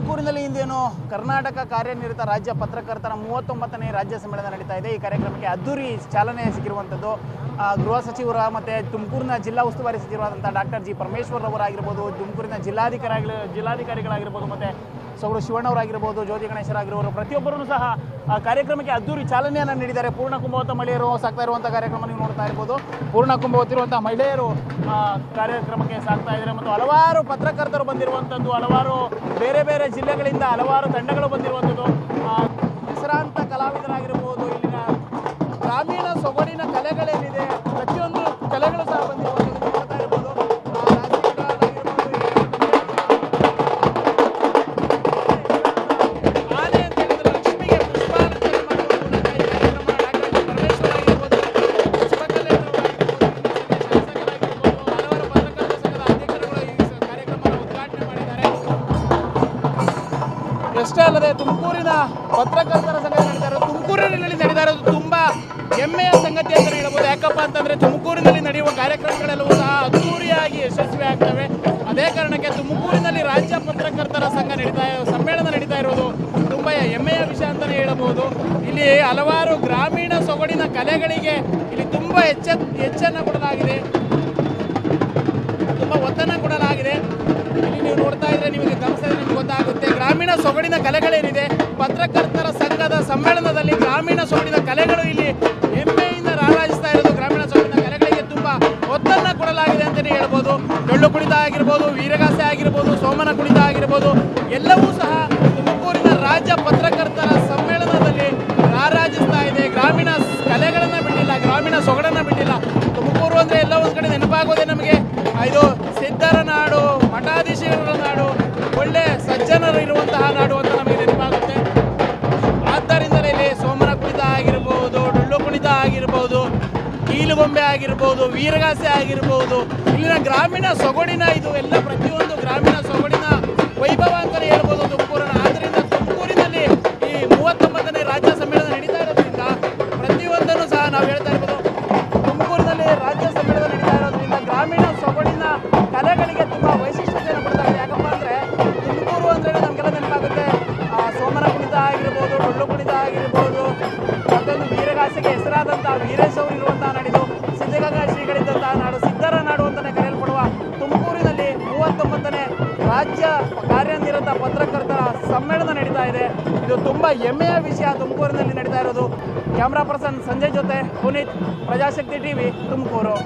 ತುಮಕೂರಿನಲ್ಲಿ ಇಂದೇನು ಕರ್ನಾಟಕ ಕಾರ್ಯನಿರತ ರಾಜ್ಯ ಪತ್ರಕರ್ತರ 39ನೇ ರಾಜ್ಯ ಸಮ್ಮೇಳನ ನಡೀತಾ ಇದೆ. ಈ ಕಾರ್ಯಕ್ರಮಕ್ಕೆ ಅದ್ದೂರಿ ಚಾಲನೆ ಸಿಕ್ಕಿರುವಂಥದ್ದು ಗೃಹ ಸಚಿವರ ಮತ್ತು ತುಮಕೂರಿನ ಜಿಲ್ಲಾ ಉಸ್ತುವಾರಿ ಸಚಿವರಾದಂಥ ಡಾಕ್ಟರ್ ಜಿ ಪರಮೇಶ್ವರ್ ಅವರಾಗಿರ್ಬೋದು, ತುಮಕೂರಿನ ಜಿಲ್ಲಾಧಿಕಾರಿಗಳಾಗಿರ್ಬೋದು, ಮತ್ತು ಸೌರು ಶಿವಣ್ಣವರಾಗಿರ್ಬೋದು, ಜ್ಯೋತಿ ಗಣೇಶರಾಗಿರೋರು ಪ್ರತಿಯೊಬ್ಬರೂ ಸಹ ಕಾರ್ಯಕ್ರಮಕ್ಕೆ ಅದ್ದೂರಿ ಚಾಲನೆಯನ್ನು ನೀಡಿದ್ದಾರೆ. ಪೂರ್ಣ ಕುಂಭ ಮಹಿಳೆಯರು ಸಾಕ್ತಾ ಇರುವಂಥ ಕಾರ್ಯಕ್ರಮ ನೀವು ನೋಡ್ತಾ ಇರ್ಬೋದು. ಪೂರ್ಣ ಕುಂಭ ಹೊತ್ತಿರುವಂಥ ಮಹಿಳೆಯರು ಕಾರ್ಯಕ್ರಮಕ್ಕೆ ಸಾಕ್ತಾ ಇದ್ದಾರೆ ಮತ್ತು ಹಲವಾರು ಪತ್ರಕರ್ತರು ಬಂದಿರುವಂಥದ್ದು, ಹಲವಾರು ಬೇರೆ ಬೇರೆ ಜಿಲ್ಲೆಗಳಿಂದ ಹಲವಾರು ತಂಡಗಳು ಬಂದಿರುವಂಥದ್ದು, ಹೆಸರಾಂತ ಕಲಾವಿದರಾಗಿರ್ಬೋದು, ಇಲ್ಲಿನ ಗ್ರಾಮೀಣ ಸೊಗಡಿನ ಕಲೆಗಳೇನಿದೆ ಪ್ರತಿಯೊಂದು ಕಲೆಗಳು ಸಹ ಬಂದಿರುವಂಥದ್ದು ನೋಡ್ತಾ ಇರ್ಬೋದು. ಅಷ್ಟೇ ಅಲ್ಲದೆ ತುಮಕೂರಿನ ಪತ್ರಕರ್ತರ ಸಂಘ ನಡೀತಾ ಇರೋದು, ತುಮಕೂರಿನಲ್ಲಿ ನಡೀತಾ ಇರೋದು ತುಂಬ ಹೆಮ್ಮೆಯ ಸಂಗತಿ ಅಂತ ಹೇಳ್ಬೋದು. ಯಾಕಪ್ಪ ಅಂತಂದರೆ ತುಮಕೂರಿನಲ್ಲಿ ನಡೆಯುವ ಕಾರ್ಯಕ್ರಮಗಳೆಲ್ಲವೂ ಸಹ ಅದ್ದೂರಿಯಾಗಿ ಯಶಸ್ವಿ ಆಗ್ತವೆ. ಅದೇ ಕಾರಣಕ್ಕೆ ತುಮಕೂರಿನಲ್ಲಿ ರಾಜ್ಯ ಪತ್ರಕರ್ತರ ಸಂಘ ಸಮ್ಮೇಳನ ನಡೀತಾ ಇರೋದು ತುಂಬ ಹೆಮ್ಮೆಯ ವಿಷಯ ಅಂತಲೇ ಹೇಳಬಹುದು. ಇಲ್ಲಿ ಹಲವಾರು ಗ್ರಾಮೀಣ ಸೊಗಡಿನ ಕಲೆಗಳಿಗೆ ಇಲ್ಲಿ ತುಂಬ ಹೆಚ್ಚನ್ನು ಕೊಡಲಾಗಿದೆ, ತುಂಬ ಒತ್ತನ್ನು ಕೊಡಲಾಗಿದೆ. ಇಲ್ಲಿ ನೀವು ನೋಡ್ತಾ ಇದ್ರೆ ನಿಮಗೆ ಗಮನಿಸಿದ್ರೆ ನಿಮ್ಗೆ ಗೊತ್ತಾಗುತ್ತೆ. ಗ್ರಾಮೀಣ ಸೊಗಡಿನ ಕಲೆಗಳೇನಿದೆ ಪತ್ರಕರ್ತರ ಸಂಘದ ಸಮ್ಮೇಳನದಲ್ಲಿ ಗ್ರಾಮೀಣ ಸೊಗಡಿನ ಕಲೆಗಳು ಇಲ್ಲಿ ಹೆಮ್ಮೆಯಿಂದ ರಾರಾಜಿಸ್ತಾ ಇರೋದು. ಗ್ರಾಮೀಣ ಸೊಗಡಿನ ಕಲೆಗಳಿಗೆ ತುಂಬ ಒತ್ತನ್ನು ಕೊಡಲಾಗಿದೆ ಅಂತಲೇ ಹೇಳ್ಬೋದು. ಡೊಳ್ಳು ಕುಣಿತ ಆಗಿರ್ಬೋದು, ವೀರಗಾಸೆ ಆಗಿರ್ಬೋದು, ಸೋಮನ ಕುಣಿತ ಆಗಿರ್ಬೋದು, ಎಲ್ಲವೂ ಸಹ ತುಮಕೂರಿನ ರಾಜ್ಯ ಪತ್ರಕರ್ತರ ಸಮ್ಮೇಳನದಲ್ಲಿ ರಾರಾಜಿಸ್ತಾ ಇದೆ. ಗ್ರಾಮೀಣ ಕಲೆಗಳನ್ನು ಬಿಟ್ಟಿಲ್ಲ, ಗ್ರಾಮೀಣ ಸೊಗಡನ್ನು ಬಿಟ್ಟಿಲ್ಲ. ತುಮಕೂರು ಅಂದರೆ ಎಲ್ಲ ಒಂದು ಕಡೆ ನೆನಪಾಗೋದೆ ನಮಗೆ ಇದು ಸಿದ್ಧರ ನಾಡು, ಮಠಾಧೀಶರ ನಾಡು, ಒಳ್ಳೆ ಸಜ್ಜನರು ಇರುವಂತಹ ನಾಡು ಅಂತ ನಮಗೆ ನೆನಪಾಗುತ್ತೆ. ಆದ್ದರಿಂದಲೇ ಇಲ್ಲಿ ಸೋಮನ ಕುಣಿತ ಆಗಿರ್ಬೋದು, ಡೊಳ್ಳು ಕುಣಿತ ಆಗಿರ್ಬೋದು, ಕೀಲುಗೊಂಬೆ ಆಗಿರ್ಬೋದು, ವೀರಗಾಸೆ ಆಗಿರ್ಬೋದು, ಇಲ್ಲಿನ ಗ್ರಾಮೀಣ ಸೊಗಡಿನ ಇದು ಎಲ್ಲ ಪ್ರತಿಯೊಂದು ಗ್ರಾಮೀಣ ಸೊಗಡಿನ ವೈಭವ ಅಂತಲೇ ಹೇಳ್ಬೋದು ತುಮಕೂರಿನ. ಆದ್ದರಿಂದ ತುಮಕೂರಿನಲ್ಲಿ ಈ 39ನೇ ರಾಜ್ಯ ಸಮ್ಮೇಳನ ನಡೀತಾ ಇರೋದ್ರಿಂದ ಪ್ರತಿಯೊಂದನ್ನು ಸಹ ನಾವು ಹೇಳ್ತಾ ಇರ್ಬೋದು. ತುಮಕೂರಿನಲ್ಲಿ ರಾಜ್ಯ ಸಮ್ಮೇಳನ ನಡೀತಾ ಇರೋದ್ರಿಂದ ಗ್ರಾಮೀಣ ಸೊಗಡಿನ ಕಲೆಗಳಿಗೆ ತುಂಬ ವೈಶಿಷ್ಟ್ಯತೆಯನ್ನು ಕೊಡ್ತಾ ಇದೆ. ಯಾಕಪ್ಪ ಅಂದರೆ ತುಮಕೂರು ಅಂದರೆ ನಮಗೆಲ್ಲ ನೆನಪಾಗುತ್ತೆ ಸೋಮನ ಕುಣಿತ ಆಗಿರ್ಬೋದು, ಡೊಳ್ಳು ಕುಣಿತ ಆಗಿರ್ಬೋದು, ಮತ್ತೊಂದು ವೀರಗಾಸೆಗೆ ಹೆಸರಾದಂಥ ವೀರೇಶವರು ಇರುವಂತಹ ನಾಡಿದು, ಸಿದ್ಧಗಂಗಾ ಶ್ರೀಗಳಿದ್ದಂತಹ ನಾಡು, ಸಿದ್ಧರ ನಾಡು ಅಂತಲೇ ಕರೆಯಲ್ಪಡುವ ತುಮಕೂರಿನಲ್ಲಿ 39ನೇ ರಾಜ್ಯ ಕಾರ್ಯನಿರತ ಪತ್ರಕರ್ತರ ಸಮ್ಮೇಳನ ನಡೀತಾ ಇದೆ. ಇದು ತುಂಬ ಹೆಮ್ಮೆಯ ವಿಷಯ ತುಮಕೂರಿನಲ್ಲಿ ನಡೀತಾ ಇರೋದು. ಕ್ಯಾಮ್ರಾ ಪರ್ಸನ್ ಸಂಜಯ್ ಜೊತೆ ಪುನೀತ್, ಪ್ರಜಾಶಕ್ತಿ ಟಿವಿ, ತುಮಕೂರು.